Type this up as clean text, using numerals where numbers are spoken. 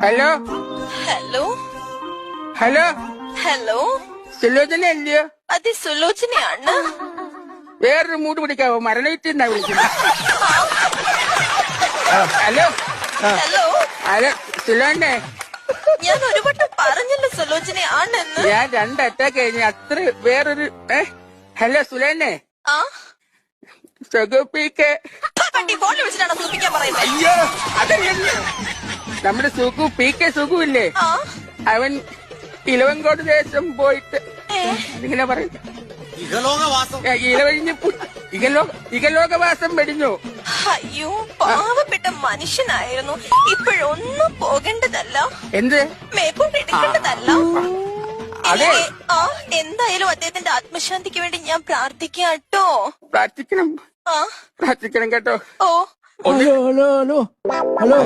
Hello hello hello hello Sulochana അല്ലയോ? അതെ സുലോചനയാണ്. വേറൊരു മൂട് പിടിക്കാവോ? മരണവിറ്റിന്നാ വിളിക്കുന്നത്. ഹലോ ഹലോ ഹലോ സുലോനെ, ഞാൻ ഒരു വട്ടം പറഞ്ഞല്ലോ സുലോചനയാണെന്ന്. ഞാൻ 2 അറ്റാക്ക് കഴിഞ്ഞ അത്ര വേറൊരു ഹലോ സുലോനെ, ആ സുഖുപ്പിക്ക്. പട്ടി ഫോണിൽ വിളിച്ചിട്ടാണോ സൂപ്പിക്കാൻ പറയുന്നത്? അയ്യോ അതല്ല, നമ്മുടെ സുഖു പി.കെ. സുഖു ഇല്ലേ, ആ അവൻ ഇലവങ്കോട് ദേശം പോയിട്ട് ഏ ഇങ്ങനെ പറയും ഇഹലോകവാസം. ഇകലോകവാസം വെടിഞ്ഞു. അയ്യോ പാവപ്പെട്ട മനുഷ്യനായിരുന്നു. ഇപ്പോഴൊന്നും പോകേണ്ടതല്ല, എന്ത്? മേപ്പോട്ട് എടുക്കേണ്ടതല്ല. അതെ. ആ എന്തായാലും അദ്ദേഹത്തിന്റെ ആത്മശാന്തിക്ക് വേണ്ടി ഞാൻ പ്രാർത്ഥിക്കാട്ടോ. പ്രാർത്ഥിക്കണം ആ പ്രാർത്ഥിക്കണം കേട്ടോ. ഓ ഹലോ ഹലോ ഹലോ ഹലോ